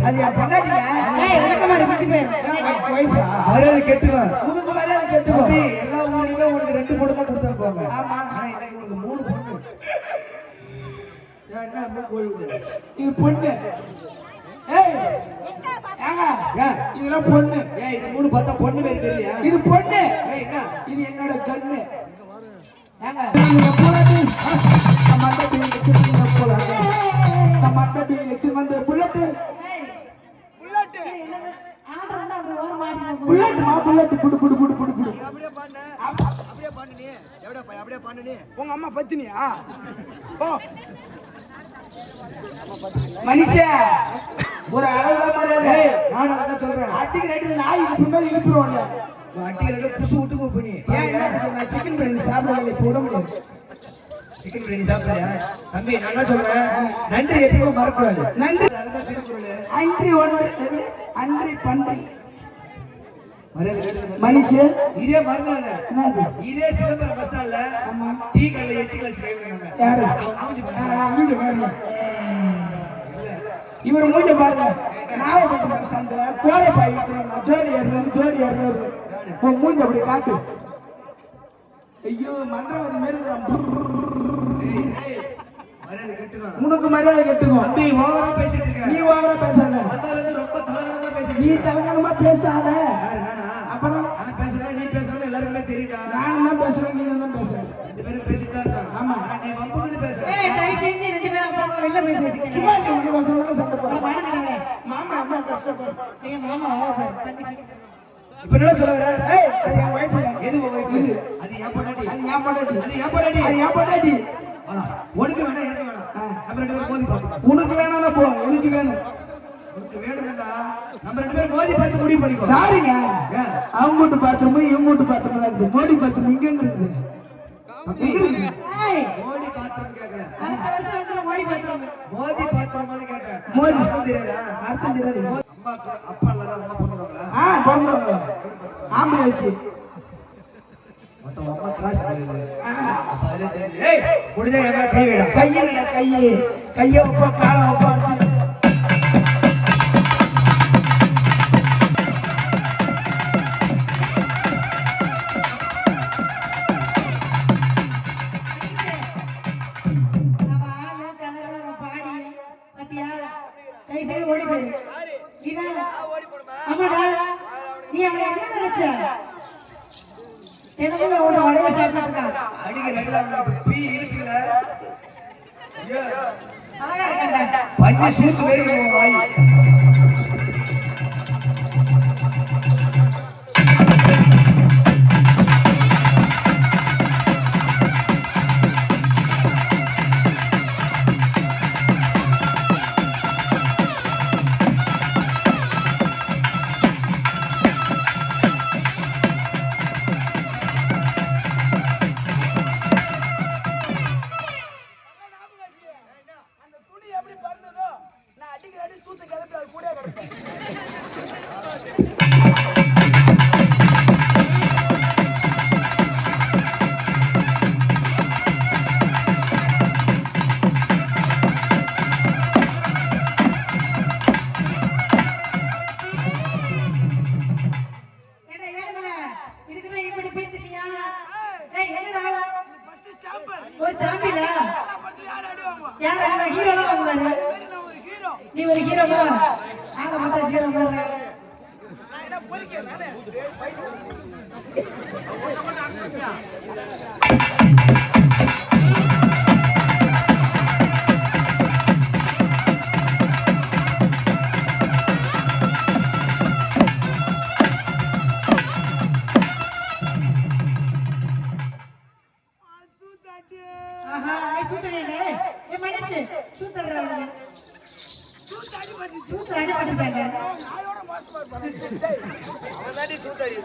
அது என் பொண்டாட்டிங்க. மரியாதை கெட்டுருவேன். உனக்கு மரியாதை கெட்டுரும். எல்லா ஊர்லயுமே உனக்கு 2 பொண்ணு தான் கொடுத்துருப்பாங்க. ஆமா, ஆனா இன்னைக்கு உனக்கு 3 பொண்ணு. என்ன அம்மா கோழுது? இது பொண்ணு. ஏய் ஏங்க, இதெல்லாம் பொண்ணு. ஏய், இது 3 பார்த்தா பொண்ணு மாதிரி தெரியலையா? இது பொண்ணு. ஏய், என்ன இது என்னோட கண்ணு. ஏங்க, நீங்க போறாது டமாட்டோ பீல் கிட்ட போறாங்க. டமாட்டோ பீல் கிட்ட வந்து புல்லட் புல்லட் புல்லட் புடு புடு புடு புடு புடு. அப்படியே பண்ணு. அப்படியே பண்ணு நீ. அப்படியே பண்ணு நீ. உங்க அம்மா பத்தினியா? போ. மனுஷா ஒரு அளவுல மரியாதை. நான் அதான் சொல்றேன். அட்டிக்கு ரைட்டு நாய் இழுப்பு மாதிரி இழுப்புறோம். அட்டிக்கு புசு விட்டு போ நீ. ஏன் நான் சிக்கன் பிரியாணி சாப்பிடல, இப்ப விட முடியாது. சிக்கன் பிரியாணி சாப்பிடுறியா? தம்பி நான் என்ன சொல்றேன், நன்றி எப்பவும் மறக்கூடாது. நன்றி. அதுதான் திருக்குறள். அன்றி ஒன்று அன்றி பன்றி. மரியாதை கேட்டு மனுஷ இதே மறந்துடாத. என்னது? இதே சிதம்பரம் பஸ் ஸ்டாண்ட்ல டீ கடையில எச்சி கிளாஸ் கேக்குறாங்க. யாரு? மூஞ்ச பாருங்க. இவர் மூஞ்ச பாருங்க. நாகப்பட்டினம் பஸ் ஸ்டாண்ட்ல கோடை பாய் விற்கிறாங்க. ஜோடி 200. உன் மூஞ்ச அப்படி காட்டு. ஐயோ, மந்திரவாதி மாரி மரியாதை கெட்டுறான். உனக்கு மரியாதை கெட்டுக்கும். தம்பி ஓவரா பேசிட்டு இருக்க. நீ ஓவரா பேசாத. வந்தாலும் ரொம்ப தலகணமா பேசிட்டு நீ தலகணமா பேசாத. யாரு? நானா? அப்புறம் நான் பேசுறேன், நீ பேசுறேன்னு எல்லாருக்குமே தெரியுடா. நானும் தான் பேசுறேன், நீனும் தான் பேசுறேன். 2 பேரும் பேசிட்டு தான் இருக்காங்க. ஆமா, ஆனா நீ வம்புக்குன்னு பேசுற. வெளில போய் பேசிக்கிறேன். சும்மா இருக்க, உனக்கு வசந்தா சண்டை போடுற. மாமா அம்மா கஷ்டப்படுற. இப்ப என்ன சொல்ல வர? ஏய், அது என் வைஃப். எது உன் wife? இது. அது என் பொண்டாட்டி. அது என் பொண்டாட்டி. அது என் பொண்டாட்டி. அது என் பொண்டாட்டி. வாடா. உனக்கு வேணாம், எனக்கு வேணாம். நம்ம 2 பேரும் மோதி பார்த்துக்கலாம். உனக்கு வேணாம்னா போ, எனக்கு வேணும். உனக்கு வேணும்டா. நம்ம 2 பேரும் மோதி பார்த்து முடிவு பண்ணிக்கோ. சாரிங்க, அவங்க வீட்டு பாத்ரூம் இவங்க வீட்டு பாத்ரூம் தான் இருக்குது. மோடி பாத்ரூம் இங்க எங்க இருக்குது? மோடி பாத்ரூம் கேட்கல. அடுத்த வருஷம் வந்து மோடி பாத்ரூம். மோதி பாத்ரூம்னு கேட்டேன். மோதி. அர்த்தம் தெரியாதா? அர்த்தம் தெரியாது. அம்மாக்கு அப்பா இல்லதா? அம்மா பொண்ணுங்களா? பிறந்தவங்க ஆம்பளை வச்சு. மொத்தம் அம்மா கிராஸ் பண்ணிடுது. அப்ப அதுல தெரியுது. ஏய், முடிஞ்சா எங்க கை விடா. கையை வைப்பா, காலை வைப்பா. நீ அவளை என்ன நினைச்ச? எனக்கு அவளோட வளைய சாப்பிட்டான். அடிக்க ரெண்டுல பீ இருக்குல. அழகா இருக்கா? பஞ்சு சூத்து வேறு வாய். நீ ஒரு ஹீரோவா? ஆக மொத்தம் ஹீரோ மாதிரி. ஆஹா, சூத்தடியே. ஏ மனசு சூத்தடறா. சூத்தடி பண்ணிட்டாங்க. நாயோட மாஸ்டர் பண்ணு. டேய் அவன் தாடி சூத்தடி.